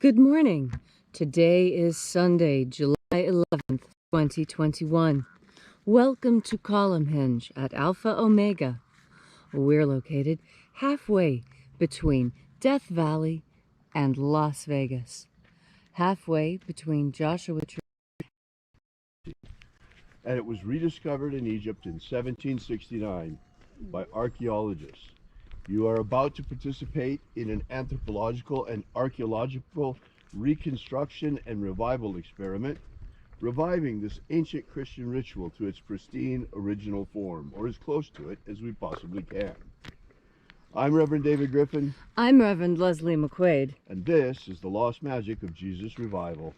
Good morning. Today is Sunday, July 11th, 2021. Welcome to Column Hinge at Alpha Omega. We're located halfway between Death Valley and Las Vegas. Halfway between Joshua Tree. And it was rediscovered in Egypt in 1769 by archaeologists. You are about to participate in an anthropological and archaeological reconstruction and revival experiment, reviving this ancient Christian ritual to its pristine original form, or as close to it as we possibly can. I'm Reverend David Griffin. I'm Reverend Leslie McQuade. And this is the Lost Magic of Jesus Revival.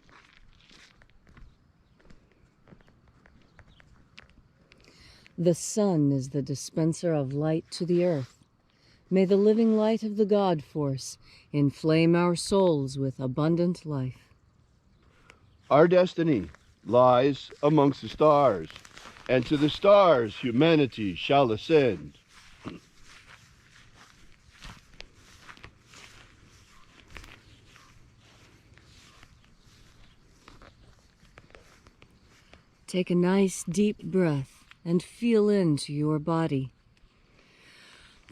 The sun is the dispenser of light to the earth. May the living light of the God Force inflame our souls with abundant life. Our destiny lies amongst the stars, and to the stars humanity shall ascend. Take a nice deep breath and feel into your body.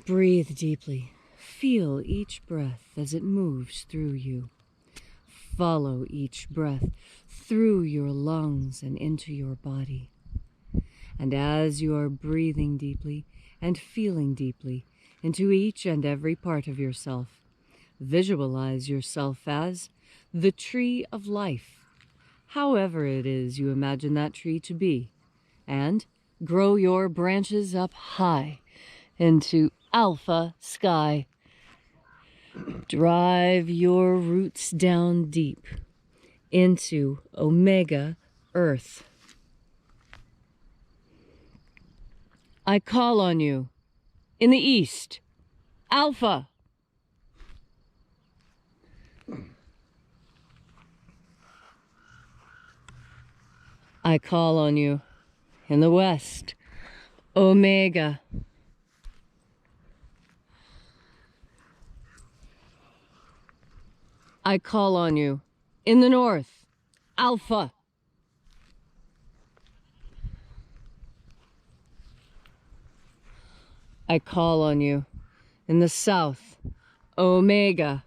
Breathe deeply. Feel each breath as it moves through you. Follow each breath through your lungs and into your body. And as you are breathing deeply and feeling deeply into each and every part of yourself, visualize yourself as the tree of life, however it is you imagine that tree to be, and grow your branches up high into alpha sky. Drive your roots down deep into omega earth. I call on you in the east, alpha. I call on you in the west, omega. I call on you in the north, alpha. I call on you in the south, omega.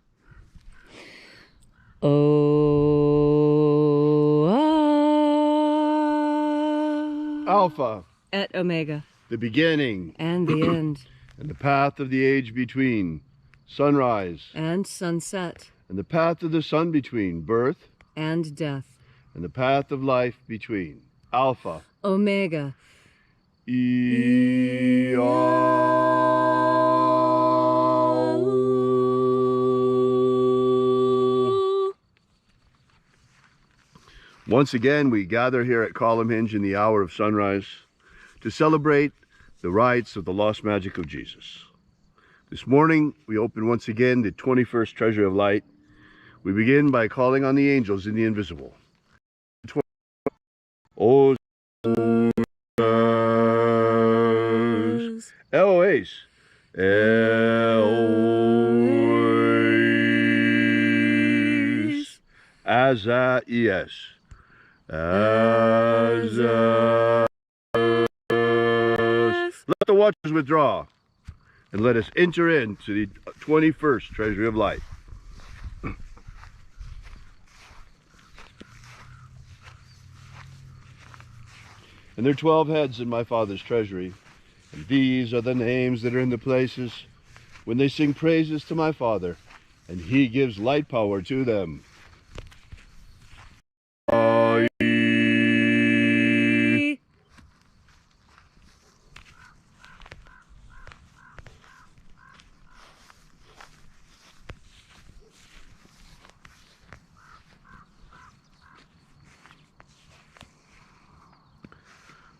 Alpha. Et omega. The beginning. And the end. And the path of the age between. Sunrise. And sunset. And the path of the sun between. Birth. And death. And the path of life between. Alpha. Omega. Once again, we gather here at Column Hinge in the hour of sunrise to celebrate the rites of the lost magic of Jesus. This morning, we open once again the 21st Treasury of Light. We begin by calling on the angels in the invisible. Os Eloes. Eloes. Azaies. Let the watchers withdraw, and let us enter into the 21st Treasury of Light. And there are 12 heads in my Father's treasury, and these are the names that are in the places when they sing praises to my Father, and He gives light power to them.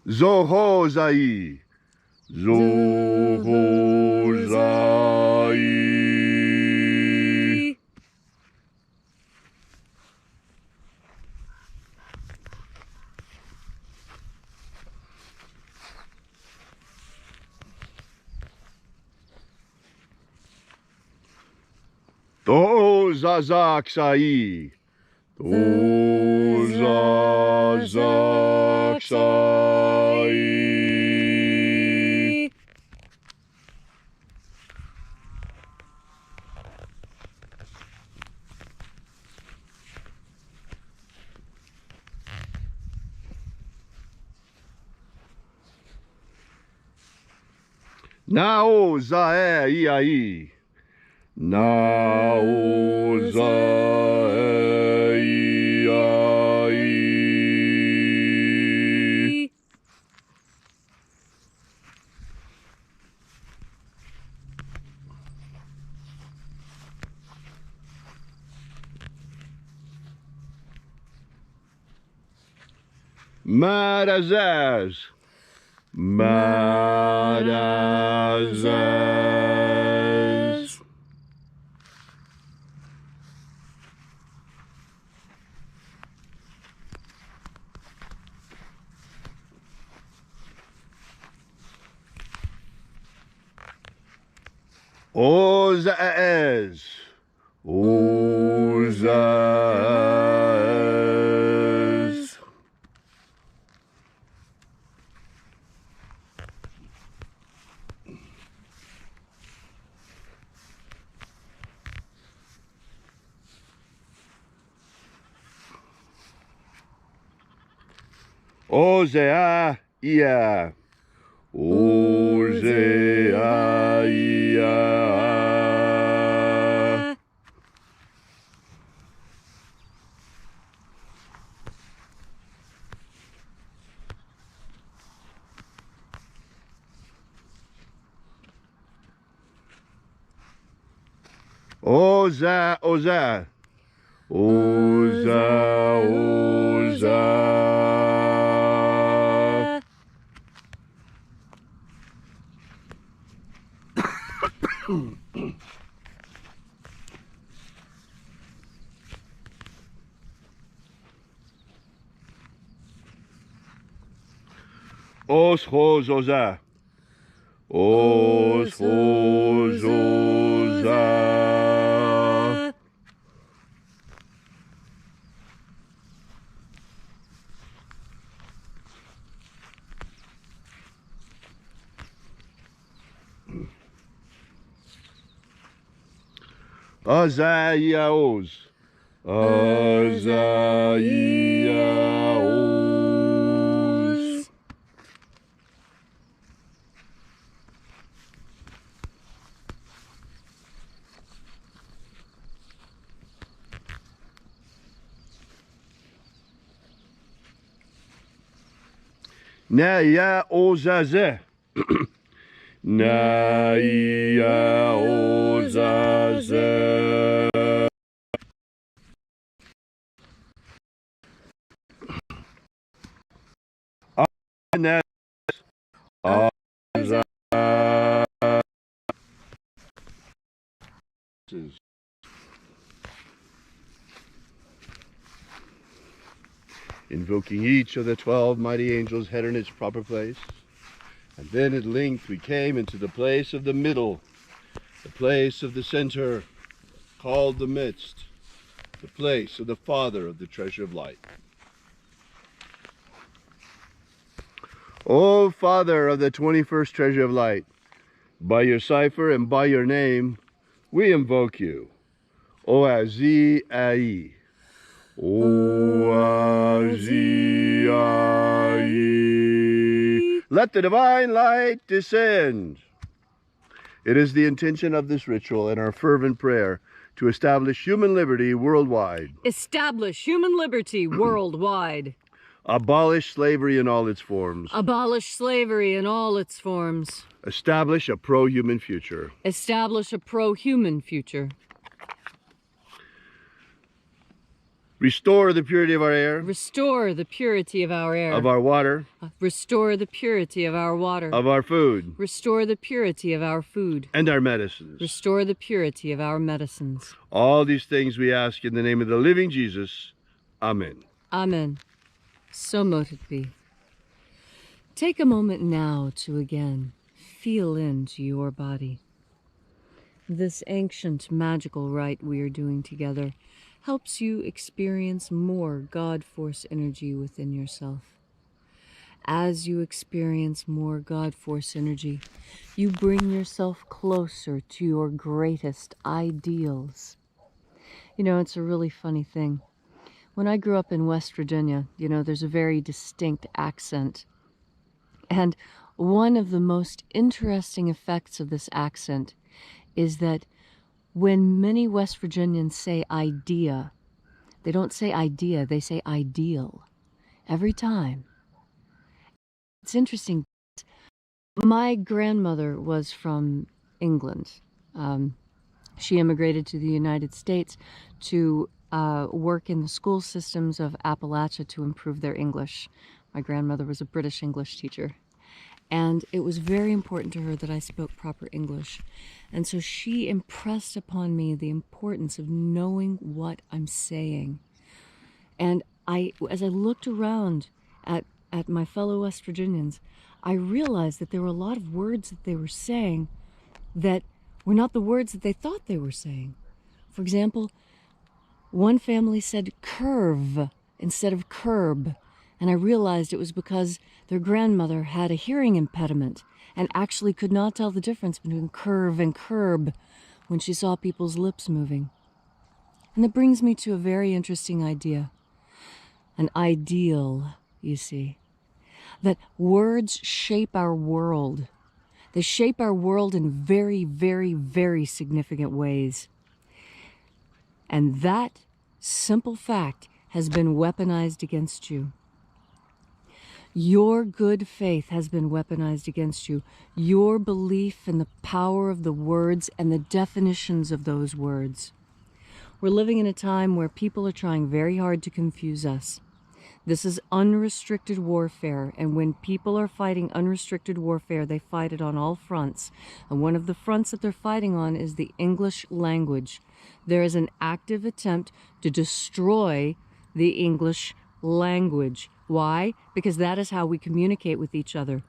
Zohozai. Zohozai. To zazaksai. To zazaksai. Nao zae iai. Nao zae iai. Marazaz. Marazaz. Ozaez. Ozaez. Ozea ia. Ozea ia. Oza, oza. Oza, oza. Os hos oza. Os hos oza. Azaiaos. Azaiaos. Naia ozaze. Naia ozaze. Anes. Oza. Invoking each of the 12 mighty angels head in its proper place. And then at length we came into the place of the middle, the place of the center, called the midst, the place of the Father of the treasure of light. O Father of the 21st treasure of light, by your cipher and by your name, we invoke you. O Azi Ai. O Azi Ai. Let the divine light descend. It is the intention of this ritual and our fervent prayer to establish human liberty worldwide. Establish human liberty worldwide. Abolish slavery in all its forms. Abolish slavery in all its forms. Establish a pro-human future. Establish a pro-human future. Restore the purity of our air. Restore the purity of our air. Of our water. Restore the purity of our water. Of our food. Restore the purity of our food. And our medicines. Restore the purity of our medicines. All these things we ask in the name of the living Jesus. Amen. Amen. So mote it be. Take a moment now to again feel into your body. This ancient magical rite we are doing together helps you experience more God Force energy within yourself. As you experience more God Force energy, you bring yourself closer to your greatest ideals. You know, it's a really funny thing. When I grew up in West Virginia, there's a very distinct accent. And one of the most interesting effects of this accent is that when many West Virginians say idea, they don't say idea, they say ideal. Every time. It's interesting. My grandmother was from England. She immigrated to the United States to work in the school systems of Appalachia to improve their English. My grandmother was a British English teacher. And it was very important to her that I spoke proper English. And so she impressed upon me the importance of knowing what I'm saying. And as I looked around at my fellow West Virginians, I realized that there were a lot of words that they were saying that were not the words that they thought they were saying. For example, one family said curve instead of curb. And I realized it was because their grandmother had a hearing impediment and actually could not tell the difference between curve and curb when she saw people's lips moving. And that brings me to a very interesting idea. An ideal, you see. That words shape our world. They shape our world in very, very, very significant ways. And that simple fact has been weaponized against you. Your good faith has been weaponized against you. Your belief in the power of the words and the definitions of those words. We're living in a time where people are trying very hard to confuse us. This is unrestricted warfare, and when people are fighting unrestricted warfare, they fight it on all fronts. And one of the fronts that they're fighting on is the English language. There is an active attempt to destroy the English language. Why? Because that is how we communicate with each other.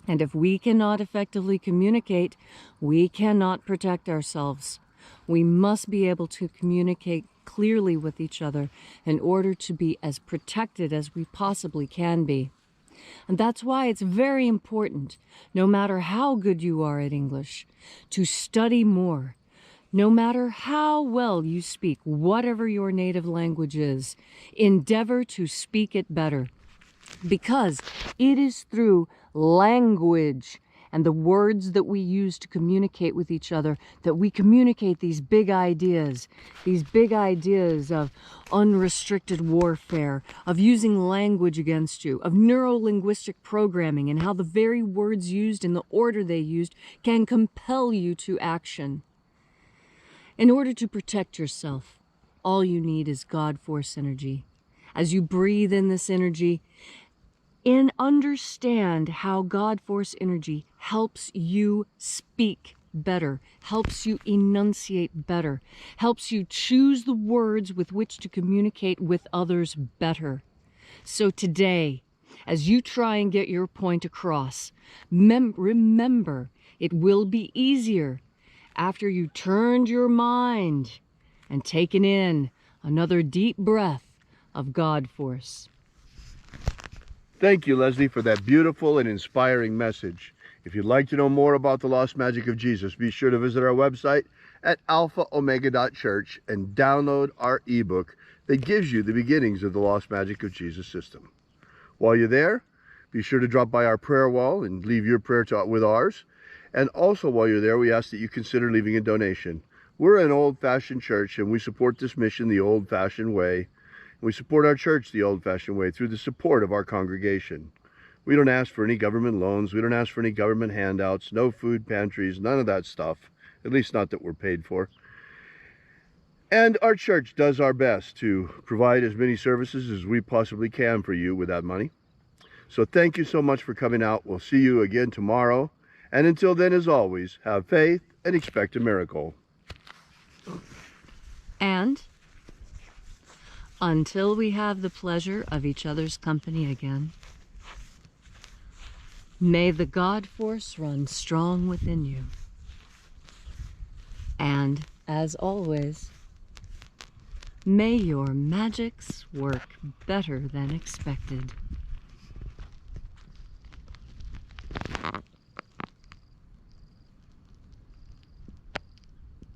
And if we cannot effectively communicate, we cannot protect ourselves. We must be able to communicate clearly with each other in order to be as protected as we possibly can be. And that's why it's very important, no matter how good you are at English, to study more. No matter how well you speak, whatever your native language is, endeavor to speak it better. Because it is through language and the words that we use to communicate with each other that we communicate these big ideas of unrestricted warfare, of using language against you, of neuro-linguistic programming, and how the very words used in the order they used can compel you to action. In order to protect yourself, all you need is God Force energy. As you breathe in this energy, understand how God Force energy helps you speak better, helps you enunciate better, helps you choose the words with which to communicate with others better. So today, as you try and get your point across, remember, it will be easier after you turned your mind and taken in another deep breath of God Force. Thank you, Leslie, for that beautiful and inspiring message. If you'd like to know more about the lost magic of Jesus, be sure to visit our website at alphaomega.church and download our ebook that gives you the beginnings of the lost magic of Jesus system. While you're there, be sure to drop by our prayer wall and leave your prayer with ours. And also, while you're there, we ask that you consider leaving a donation. We're an old-fashioned church, and we support this mission the old-fashioned way. We support our church the old-fashioned way through the support of our congregation. We don't ask for any government loans. We don't ask for any government handouts, no food pantries, none of that stuff, at least not that we're paid for. And our church does our best to provide as many services as we possibly can for you with that money. So thank you so much for coming out. We'll see you again tomorrow. And until then, as always, have faith and expect a miracle. And until we have the pleasure of each other's company again, may the God Force run strong within you. And, as always, may your magics work better than expected.